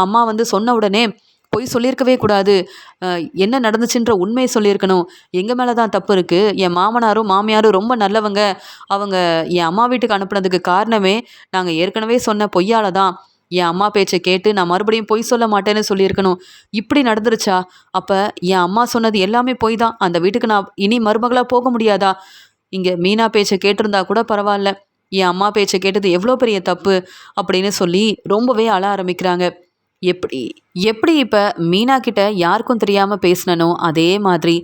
அம்மா வந்து சொன்ன உடனே பொய் சொல்லியிருக்கவே கூடாது, என்ன நடந்துச்சுன்ற உண்மையை சொல்லியிருக்கணும். எங்கள் மேலே தான் தப்பு இருக்குது. என் மாமனாரும் மாமியாரும் ரொம்ப நல்லவங்க. அவங்க என் அம்மா வீட்டுக்கு அனுப்புனதுக்கு காரணமே நாங்கள் ஏற்கனவே சொன்ன பொய்யால் தான். என் அம்மா பேச்சை கேட்டு நான் மறுபடியும் பொய் சொல்ல மாட்டேன்னு சொல்லியிருக்கணும். இப்படி நடந்துருச்சா? அப்போ என் அம்மா சொன்னது எல்லாமே பொய் தான். அந்த வீட்டுக்கு நான் இனி மருமகளாக போக முடியாதா? இங்கே மீனா பேச்சை கேட்டிருந்தா கூட பரவாயில்ல, என் அம்மா பேச்சை கேட்டது எவ்வளோ பெரிய தப்பு அப்படின்னு சொல்லி ரொம்பவே அழ ஆரம்பிக்கிறாங்க. எப்படி எப்படி இப்போ மீனா கிட்ட யாருக்கும் தெரியாமல் பேசினனோ அதே மாதிரி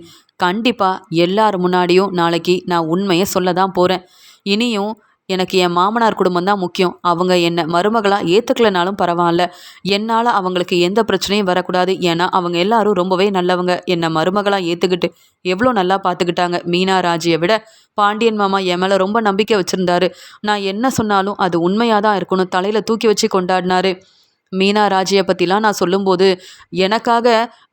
கண்டிப்பாக எல்லார் முன்னாடியும் நாளைக்கு நான் உண்மையை சொல்ல தான் போகிறேன். இனியும் எனக்கு என் மாமனார் குடும்பம் தான் முக்கியம். அவங்க என்னை மருமகளாக ஏற்றுக்கலனாலும் பரவாயில்ல. என்னால் அவங்களுக்கு எந்த பிரச்சனையும் வரக்கூடாது. ஏன்னா அவங்க எல்லாரும் ரொம்பவே நல்லவங்க. என்னை மருமகளாக ஏற்றுக்கிட்டு எவ்வளோ நல்லா பார்த்துக்கிட்டாங்க. மீனா ராஜியை விட பாண்டியன் மாமா என் மேலே ரொம்ப நம்பிக்கை வச்சுருந்தாரு. நான் என்ன சொன்னாலும் அது உண்மையாக தான் இருக்கணும் தலையில் தூக்கி வச்சு கொண்டாடினாரு. மீனா ராஜியை பற்றிலாம் நான் சொல்லும்போது எனக்காக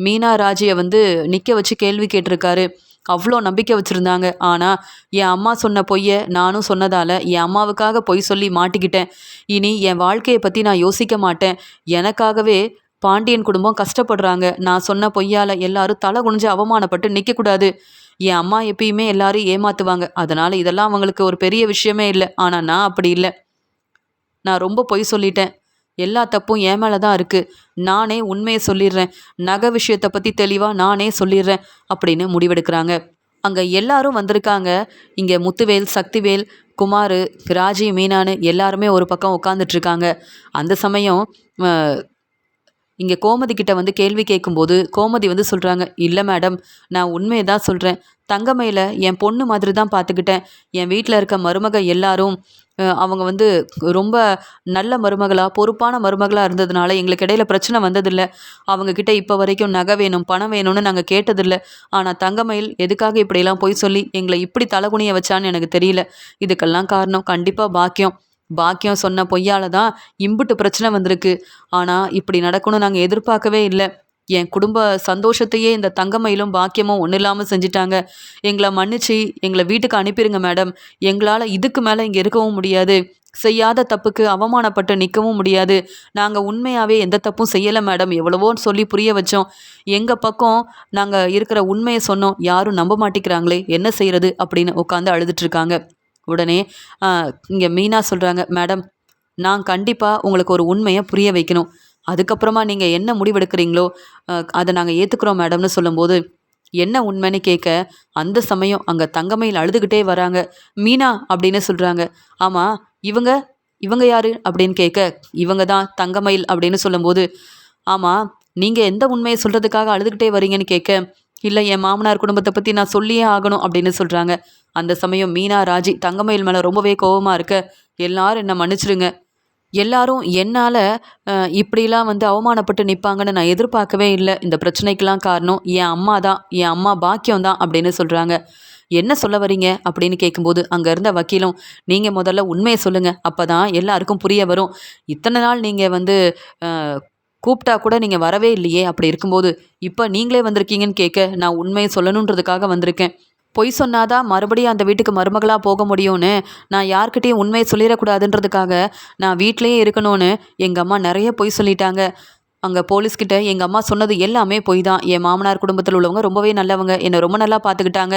மீனா ராஜியை வந்து நிற்க வச்சு கேள்வி கேட்டிருக்காரு. அவ்வளோ நம்பிக்கை வச்சுருந்தாங்க. ஆனால் என் அம்மா சொன்ன பொய்யை நானும் சொன்னதால் என் அம்மாவுக்காக பொய் சொல்லி மாட்டிக்கிட்டேன். இனி என் வாழ்க்கையை பற்றி நான் யோசிக்க மாட்டேன். எனக்காகவே பாண்டியன் குடும்பம் கஷ்டப்படுறாங்க. நான் சொன்ன பொய்யால் எல்லாரும் தலை குனிஞ்சு அவமானப்பட்டு நிற்கக்கூடாது. என் அம்மா எப்பயுமே எல்லாரும் ஏமாற்றுவாங்க. அதனால் இதெல்லாம் அவங்களுக்கு ஒரு பெரிய விஷயமே இல்லை. ஆனால் நான் அப்படி இல்லை. நான் ரொம்ப பொய் சொல்லிட்டேன். எல்லா தப்பும் என் மேலே தான் இருக்குது. நானே உண்மையை சொல்லிடுறேன். நகை விஷயத்தை பற்றி தெளிவாக நானே சொல்லிடுறேன் அப்படின்னு முடிவெடுக்கிறாங்க. அங்கே எல்லாரும் வந்திருக்காங்க. இங்கே முத்துவேல், சக்திவேல், குமார், ராஜி, மீனான்னு எல்லாருமே ஒரு பக்கம் உட்காந்துட்ருக்காங்க. அந்த சமயம் இங்கே கோமதி கிட்ட வந்து கேள்வி கேட்கும்போது கோமதி வந்து சொல்கிறாங்க, இல்லை மேடம், நான் உண்மையை தான் சொல்கிறேன். தங்கமயில என் பொண்ணு மாதிரி தான் பார்த்துக்கிட்டேன். என் வீட்டில் இருக்க மருமக எல்லாரும் அவங்க வந்து ரொம்ப நல்ல மருமகளாக பொறுப்பான மருமகளாக இருந்ததுனால எங்களுக்கு இடையில பிரச்சனை வந்ததில்லை. அவங்கக்கிட்ட இப்போ வரைக்கும் நகை வேணும் பணம் வேணும்னு நாங்கள் கேட்டதில்லை. ஆனால் தங்கமயில் எதுக்காக இப்படியெல்லாம் பொய் சொல்லி எங்களை இப்படி தலகுனிய வச்சான்னு எனக்கு தெரியல. இதுக்கெல்லாம் காரணம் கண்டிப்பாக பாக்கியம். பாக்கியம் சொன்ன பொய்யால் தான் இம்புட்டு பிரச்சனை வந்திருக்கு. ஆனால் இப்படி நடக்கணும்னு நாங்கள் எதிர்பார்க்கவே இல்லை. என் குடும்ப சந்தோஷத்தையே இந்த தங்கமயிலும் பாக்கியமும் ஒன்றும் இல்லாமல் செஞ்சிட்டாங்க. எங்களை மன்னிச்சு எங்களை வீட்டுக்கு அனுப்பிடுங்க மேடம். எங்களால் இதுக்கு மேலே இங்கே இருக்கவும் முடியாது. செய்யாத தப்புக்கு அவமானப்பட்டு நிற்கவும் முடியாது. நாங்கள் உண்மையாகவே எந்த தப்பும் செய்யலை மேடம். எவ்வளவோன்னு சொல்லி புரிய வச்சோம். எங்கள் பக்கம் நாங்கள் இருக்கிற உண்மையை சொன்னோம். யாரும் நம்ப மாட்டேங்கிறாங்களே, என்ன செய்கிறது அப்படின்னு உட்காந்து அழுதுட்ருக்காங்க. உடனே இங்கே மீனா சொல்கிறாங்க, மேடம், நான் கண்டிப்பாக உங்களுக்கு ஒரு உண்மையை புரிய வைக்கணும். அதுக்கப்புறமா நீங்கள் என்ன முடிவெடுக்கிறீங்களோ அதை நாங்கள் ஏற்றுக்குறோம் மேடம்னு சொல்லும்போது, என்ன உண்மைன்னு கேட்க அந்த சமயம் அங்கே தங்கமயில் அழுதுகிட்டே வராங்க. மீனா அப்படின்னு சொல்கிறாங்க. ஆமாம், இவங்க யார் அப்படின்னு கேட்க, இவங்க தான் தங்கமயில் அப்படின்னு சொல்லும்போது, ஆமாம், நீங்கள் எந்த உண்மையை சொல்கிறதுக்காக அழுதுகிட்டே வரீங்கன்னு கேட்க, இல்லை, என் மாமனார் குடும்பத்தை பற்றி நான் சொல்லியே ஆகணும் அப்படின்னு சொல்கிறாங்க. அந்த சமயம் மீனா ராஜி தங்கமயில் மேலே ரொம்பவே கோபமாக இருக்க, எல்லாரும் என்னை மன்னிச்சிடுங்க. எல்லாரும் என்னால் இப்படிலாம் வந்து அவமானப்பட்டு நிற்பாங்கன்னு நான் எதிர்பார்க்கவே இல்லை. இந்த பிரச்சனைக்கெல்லாம் காரணம் என் அம்மா தான், என் அம்மா பாக்கியம் தான் அப்படின்னு சொல்கிறாங்க. என்ன சொல்ல வரீங்க அப்படின்னு கேட்கும்போது அங்கே இருந்த வக்கீலும், நீங்கள் முதல்ல உண்மையை சொல்லுங்கள், அப்போ தான் எல்லாருக்கும் புரிய வரும். இத்தனை நாள் நீங்கள் வந்து கூப்பிட்டா கூட நீங்கள் வரவே இல்லையே. அப்படி இருக்கும்போது இப்போ நீங்களே வந்திருக்கீங்கன்னு கேட்க, நான் உண்மையை சொல்லணுன்றதுக்காக வந்திருக்கேன். பொய் சொன்னாதான் மறுபடியும் அந்த வீட்டுக்கு மருமகளாக போக முடியும்னு நான் யார்கிட்டையும் உண்மையை சொல்லிடக்கூடாதுன்றதுக்காக நான் வீட்டிலையே இருக்கணும்னு எங்கள் அம்மா நிறைய பொய் சொல்லிட்டாங்க. அங்கே போலீஸ்கிட்ட எங்கள் அம்மா சொன்னது எல்லாமே பொய் தான். என் மாமனார் குடும்பத்தில் உள்ளவங்க ரொம்பவே நல்லவங்க. என்னை ரொம்ப நல்லா பார்த்துக்கிட்டாங்க.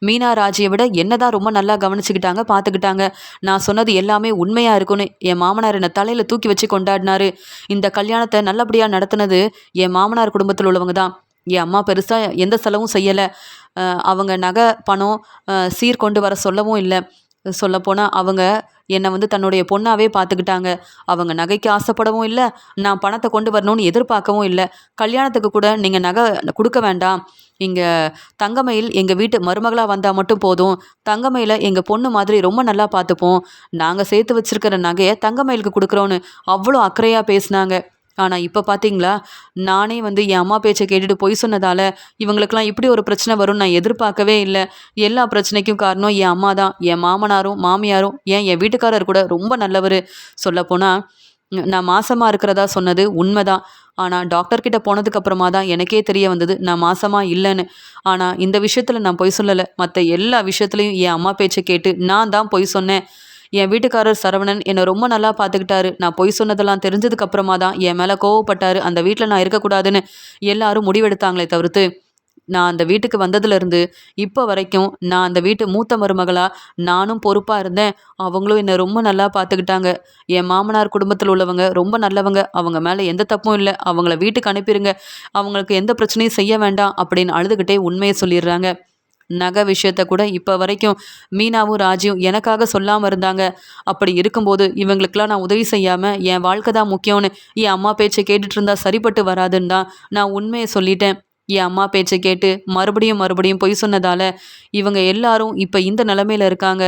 மீனா ராஜியை விட என்ன தான் ரொம்ப நல்லா கவனிச்சுக்கிட்டாங்க, பார்த்துக்கிட்டாங்க. நான் சொன்னது எல்லாமே உண்மையாக இருக்குன்னு என் மாமனார் என்னை தலையில் தூக்கி வச்சு கொண்டாடினாரு. இந்த கல்யாணத்தை நல்லபடியாக நடத்துனது என் மாமனார் குடும்பத்தில் உள்ளவங்க தான். என் அம்மா பெருசாக எந்த செலவும் செய்யலை. அவங்க நகை பணம் சீர் கொண்டு வர சொல்லவும் இல்லை. சொல்லப்போனால் அவங்க என்னை வந்து தன்னுடைய பொண்ணாவே பார்த்துக்கிட்டாங்க. அவங்க நகைக்கு ஆசைப்படவும் இல்லை, நான் பணத்தை கொண்டு வரணும்னு எதிர்பார்க்கவும் இல்லை. கல்யாணத்துக்கு கூட நீங்கள் நகை கொடுக்க வேண்டாம், இங்கே தங்கமயில் எங்கள் வீட்டு மருமகளாக வந்தால் மட்டும் போதும், தங்கமயில எங்கள் பொண்ணு மாதிரி ரொம்ப நல்லா பார்த்துப்போம், நாங்கள் சேர்த்து வச்சிருக்கிற நகையை தங்கமயிலுக்கு கொடுக்குறோன்னு அவ்வளோ அக்கறையாக பேசினாங்க. ஆனால் இப்போ பார்த்தீங்களா, நானே வந்து என் அம்மா பேச்சை கேட்டுட்டு பொய் சொன்னதால் இவங்களுக்கெல்லாம் இப்படி ஒரு பிரச்சனை வரும்னு நான் எதிர்பார்க்கவே இல்லை. எல்லா பிரச்சனைக்கும் காரணம் என் அம்மா தான். என் மாமனாரும் மாமியாரும் என் வீட்டுக்காரர் கூட ரொம்ப நல்லவர். சொல்லப்போனால் நான் மாசமாக இருக்கிறதா சொன்னது உண்மைதான். ஆனால் டாக்டர்கிட்ட போனதுக்கு அப்புறமா தான் எனக்கே தெரிய வந்தது நான் மாசமாக இல்லைன்னு. ஆனால் இந்த விஷயத்தில் நான் பொய் சொல்லலை. மற்ற எல்லா விஷயத்துலையும் என் அம்மா பேச்சை கேட்டு நான் தான் பொய் சொன்னேன். என் வீட்டுக்காரர் சரவணன் என்னை ரொம்ப நல்லா பார்த்துக்கிட்டாரு. நான் பொய் சொன்னதெல்லாம் தெரிஞ்சதுக்கு அப்புறமா தான் என் மேலே கோவப்பட்டாரு. அந்த வீட்டில் நான் இருக்கக்கூடாதுன்னு எல்லாரும் முடிவெடுத்தாங்களே தவிர்த்து, நான் அந்த வீட்டுக்கு வந்ததுலேருந்து இப்போ வரைக்கும் நான் அந்த வீட்டு மூத்த மருமகளாக நானும் பொறுப்பாக இருந்தேன். அவங்களும் என்னை ரொம்ப நல்லா பார்த்துக்கிட்டாங்க. என் மாமனார் குடும்பத்தில் உள்ளவங்க ரொம்ப நல்லவங்க. அவங்க மேலே எந்த தப்பும் இல்லை. அவங்கள வீட்டுக்கு அனுப்பிடுங்க, அவங்களுக்கு எந்த பிரச்சனையும் செய்ய வேண்டாம் அப்படின்னு அழுதுகிட்டே உண்மையை சொல்லிடுறாங்க. நகை விஷயத்த கூட இப்போ வரைக்கும் மீனாவும் ராஜியும் எனக்காக சொல்லாமல் இருந்தாங்க. அப்படி இருக்கும்போது இவங்களுக்கெல்லாம் நான் உதவி செய்யாமல் என் வாழ்க்கை தான் முக்கியம்னு என் அம்மா பேச்சை கேட்டுட்டு இருந்தா சரிப்பட்டு வராதுன்னு தான் நான் உண்மையை சொல்லிட்டேன். என் அம்மா பேச்சை கேட்டு மறுபடியும் மறுபடியும் பொய் சொன்னதால் இவங்க எல்லாரும் இப்போ இந்த நிலமையில இருக்காங்க.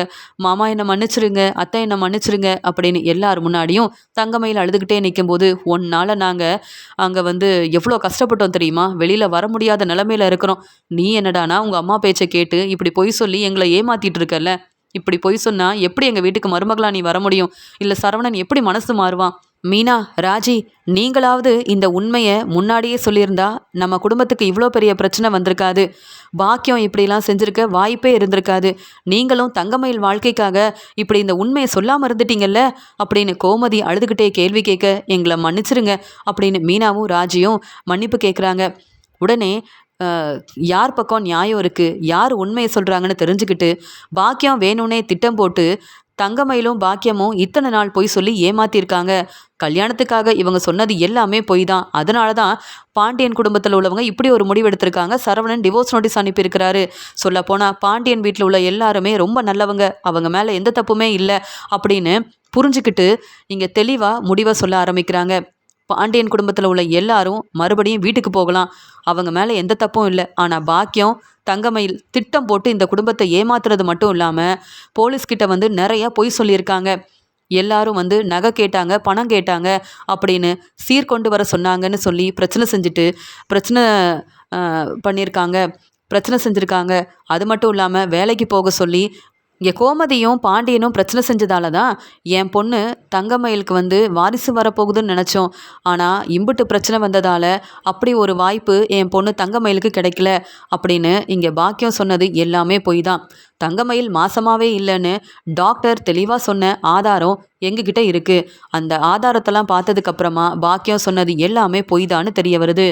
மாமா என்னை மன்னிச்சிருங்க, அத்தை என்னை மன்னிச்சிருங்க அப்படின்னு எல்லார் முன்னாடியும் தங்கமயில் அழுதுகிட்டே நிற்கும்போது, ஒன்னால் நாங்கள் அங்கே வந்து எவ்வளோ கஷ்டப்பட்டோம் தெரியுமா, வெளியில் வர முடியாத நிலமையில இருக்கிறோம். நீ என்னடானா உங்கள் அம்மா பேச்சை கேட்டு இப்படி பொய் சொல்லி எங்களை ஏமாத்திட்டு இருக்கல்ல, இப்படி பொய் சொன்னால் எப்படி எங்கள் வீட்டுக்கு மருமகளா நீ வர முடியும்? இல்லை சரவணன் எப்படி மனசு மாறுவான்? மீனா, ராஜி, நீங்களாவது இந்த உண்மையை முன்னாடியே சொல்லியிருந்தா நம்ம குடும்பத்துக்கு இவ்வளோ பெரிய பிரச்சனை வந்திருக்காது. பாக்கியம் இப்படிலாம் செஞ்சுருக்க வாய்ப்பே இருந்திருக்காது. நீங்களும் தங்கமயில் வாழ்க்கைக்காக இப்படி இந்த உண்மையை சொல்லாமல் இருந்துட்டீங்கல்ல அப்படின்னு கோமதி அழுதுகிட்டே கேள்வி கேட்க, எங்களை மன்னிச்சிருங்க அப்படின்னு மீனாவும் ராஜியும் மன்னிப்பு கேட்குறாங்க. உடனே யார் பக்கம் நியாயம் இருக்குது, யார் உண்மையை சொல்கிறாங்கன்னு தெரிஞ்சுக்கிட்டு பாக்கியம் வேணும்னே திட்டம் போட்டு தங்கமயிலும் பாக்கியமும் இத்தனை நாள் பொய் சொல்லி ஏமாத்திருக்காங்க. கல்யாணத்துக்காக இவங்க சொன்னது எல்லாமே பொய் தான். அதனால தான் பாண்டியன் குடும்பத்தில் உள்ளவங்க இப்படி ஒரு முடிவு எடுத்திருக்காங்க. சரவணன் டிவோர்ஸ் நோட்டீஸ் அனுப்பியிருக்கிறாரு. சொல்லப்போனால் பாண்டியன் வீட்டில் உள்ள எல்லாருமே ரொம்ப நல்லவங்க, அவங்க மேலே எந்த தப்புமே இல்லை அப்படின்னு புரிஞ்சுக்கிட்டு இங்கே தெளிவாக முடிவை சொல்ல ஆரம்பிக்கிறாங்க. பாண்டியன் குடும்பத்தில் உள்ள எல்லாரும் மறுபடியும் வீட்டுக்கு போகலாம், அவங்க மேலே எந்த தப்பும் இல்லை. ஆனால் பாக்கியம் தங்கமயில் திட்டம் போட்டு இந்த குடும்பத்தை ஏமாத்துறது மட்டும் இல்லாமல் போலீஸ்கிட்ட வந்து நிறையா பொய் சொல்லியிருக்காங்க. எல்லாரும் வந்து நகை கேட்டாங்க, பணம் கேட்டாங்க அப்படின்னு சீர்கொண்டு வர சொன்னாங்கன்னு சொல்லி பிரச்சனை செஞ்சுட்டு பிரச்சனை பண்ணியிருக்காங்க, பிரச்சனை செஞ்சுருக்காங்க. அது மட்டும் இல்லாமல் வேலைக்கு போக சொல்லி இங்கே கோமதியும் பாண்டியனும் பிரச்சனை செஞ்சதால தான் என் பொண்ணு தங்கமயிலுக்கு வந்து வாரிசு வரப்போகுதுன்னு நினச்சோம். ஆனால் இம்புட்டு பிரச்சனை வந்ததால் அப்படி ஒரு வாய்ப்பு என் பொண்ணு தங்கமயிலுக்கு கிடைக்கல அப்படின்னு இங்கே பாக்கியம் சொன்னது எல்லாமே பொய் தான். தங்கமயில் மாசமாவே இல்லைன்னு டாக்டர் தெளிவாக சொன்ன ஆதாரம் எங்ககிட்ட இருக்குது. அந்த ஆதாரத்தெல்லாம் பார்த்ததுக்கப்புறமா பாக்கியம் சொன்னது எல்லாமே பொய் தான்னு தெரிய வருது.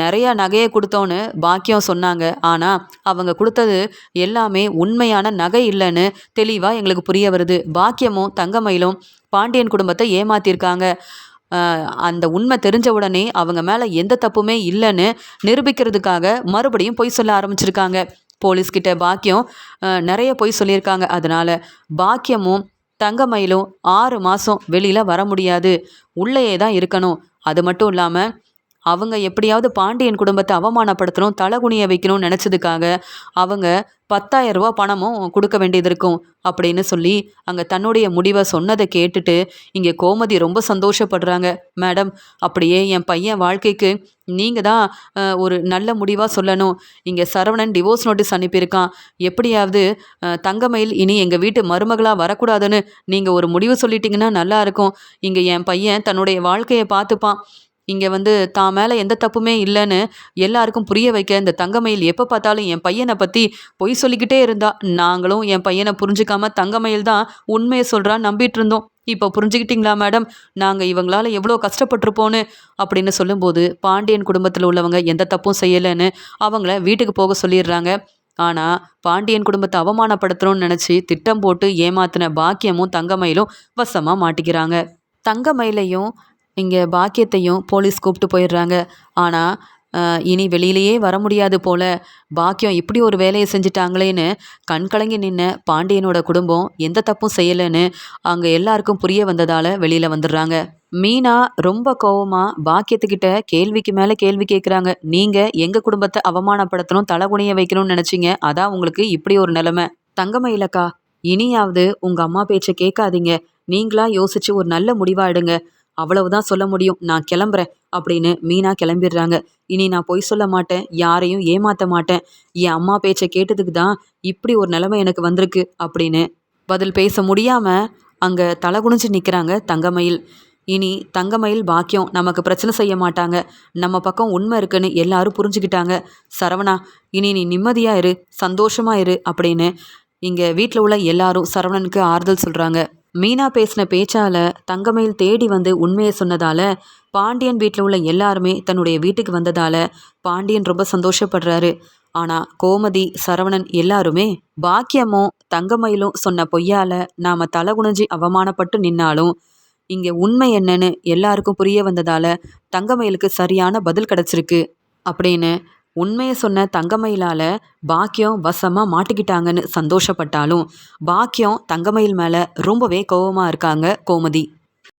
நிறையா நகையை கொடுத்தோன்னு பாக்கியம் சொன்னாங்க. ஆனால் அவங்க கொடுத்தது எல்லாமே உண்மையான நகை இல்லைன்னு தெளிவாக எங்களுக்கு புரிய வருது. பாக்கியமும் தங்கமயிலும் பாண்டியன் குடும்பத்தை ஏமாத்திருக்காங்க. அந்த உண்மை தெரிஞ்ச உடனே அவங்க மேலே எந்த தப்புமே இல்லைன்னு நிரூபிக்கிறதுக்காக மறுபடியும் பொய் சொல்ல ஆரம்பிச்சிருக்காங்க. போலீஸ்கிட்ட பாக்கியம் நிறைய பொய் சொல்லியிருக்காங்க. அதனால் பாக்கியமும் தங்கமயிலும் 6 மாதம் வெளியில் வர முடியாது, உள்ளேயே தான் இருக்கணும். அது மட்டும் இல்லாமல் அவங்க எப்படியாவது பாண்டியன் குடும்பத்தை அவமானப்படுத்தணும், தலகுனிய வைக்கணும்னு நினச்சதுக்காக அவங்க 10,000 ரூபா பணமும் கொடுக்க வேண்டியது இருக்கும் அப்படின்னு சொல்லி அங்கே தன்னுடைய முடிவை சொன்னதை கேட்டுட்டு இங்கே கோமதி ரொம்ப சந்தோஷப்படுறாங்க. மேடம், அப்படியே என் பையன் வாழ்க்கைக்கு நீங்கள் தான் ஒரு நல்ல முடிவாக சொல்லணும். இங்கே சரவணன் டிவோர்ஸ் நோட்டீஸ் அனுப்பியிருக்கான். எப்படியாவது தங்கமயில் இனி எங்கள் வீட்டு மருமகளாக வரக்கூடாதுன்னு நீங்கள் ஒரு முடிவு சொல்லிட்டீங்கன்னா நல்லாயிருக்கும். இங்கே என் பையன் தன்னுடைய வாழ்க்கையை பார்த்துப்பான். இங்கே வந்து தான் மேலே எந்த தப்புமே இல்லைன்னு எல்லாருக்கும் புரிய வைக்க இந்த தங்கமயில் எப்போ பார்த்தாலும் என் பையனை பற்றி பொய் சொல்லிக்கிட்டே இருந்தா. நாங்களும் என் பையனை புரிஞ்சுக்காம தங்கமயில் தான் உண்மையை சொல்கிறான்னு நம்பிட்டு இருந்தோம். இப்போ புரிஞ்சுக்கிட்டீங்களா மேடம்? நாங்கள் இவங்களால எவ்வளோ கஷ்டப்பட்டிருப்போன்னு அப்படின்னு சொல்லும்போது பாண்டியன் குடும்பத்தில் உள்ளவங்க எந்த தப்பும் செய்யலைன்னு அவங்கள வீட்டுக்கு போக சொல்லிடுறாங்க. ஆனால் பாண்டியன் குடும்பத்தை அவமானப்படுத்தணும்னு நினச்சி திட்டம் போட்டு ஏமாத்தின பாக்கியமும் தங்கமயிலும் வசமாக மாட்டிக்கிறாங்க. தங்கமயிலையும் இங்கே பாக்கியத்தையும் போலீஸ் கூப்பிட்டு போயிடுறாங்க. ஆனால் இனி வெளியிலேயே வர முடியாது போல, பாக்கியம் இப்படி ஒரு வேலையை செஞ்சிட்டாங்களேன்னு கண்கலங்கி நின்ன பாண்டியனோட குடும்பம் எந்த தப்பும் செய்யலைன்னு அங்கே எல்லாருக்கும் புரிய வந்ததால் வெளியில் வந்துடுறாங்க. மீனா ரொம்ப கோவமா பாக்கியத்துக்கிட்ட கேள்விக்கு மேலே கேள்வி கேட்குறாங்க. நீங்கள் எங்கள் குடும்பத்தை அவமானப்படுத்தணும், தலகுனிய வைக்கணும்னு நினச்சிங்க, அதான் உங்களுக்கு இப்படி ஒரு நிலைமை. தங்கமயிலக்கா, இனியாவது உங்கள் அம்மா பேச்சை கேட்காதீங்க. நீங்களா யோசிச்சு ஒரு நல்ல முடிவா எடுங்க. அவ்வளவுதான் சொல்ல முடியும். நான் கிளம்புறேன் அப்படின்னு மீனா கிளம்பிடுறாங்க. இனி நான் பொய் சொல்ல மாட்டேன், யாரையும் ஏமாத்த மாட்டேன். என் அம்மா பேச்சை கேட்டதுக்கு தான் இப்படி ஒரு நிலைமை எனக்கு வந்திருக்கு அப்படின்னு பதில் பேச முடியாம அங்க தலை குனிஞ்சு நிற்கிறாங்க தங்கமயில். இனி தங்கமயில் பாக்கியம் நமக்கு பிரச்சனை செய்ய மாட்டாங்க, நம்ம பக்கம் உண்மை இருக்குன்னு எல்லாரும் புரிஞ்சுக்கிட்டாங்க. சரவணா, இனி நீ நிம்மதியா இரு, சந்தோஷமா இரு அப்படின்னு இங்க வீட்டில் உள்ள எல்லாரும் சரவணனுக்கு ஆறுதல் சொல்றாங்க. மீனா பேசின பேச்சால தங்கமயில் தேடி வந்து உண்மையை சொன்னதால பாண்டியன் வீட்டில் உள்ள எல்லாருமே தன்னுடைய வீட்டுக்கு வந்ததால பாண்டியன் ரொம்ப சந்தோஷப்படுறாரு. ஆனா கோமதி, சரவணன் எல்லாருமே பாக்கியமும் தங்கமயிலும் சொன்ன பொய்யால நாம தலை குனிஞ்சு அவமானப்பட்டு நின்னாலும் இங்க உண்மை என்னன்னு எல்லாருக்கும் புரிய வந்ததால தங்கமயிலுக்கு சரியான பதில் கிடைச்சிருக்கு அப்படின்னு உண்மையை சொன்ன தங்கமயிலால பாக்கியம் வசமா மாட்டிக்கிட்டாங்கன்னு சந்தோஷப்பட்டாலும் பாக்கியம் தங்கமயில் மேல ரொம்பவே கோவமா இருக்காங்க கோமதி.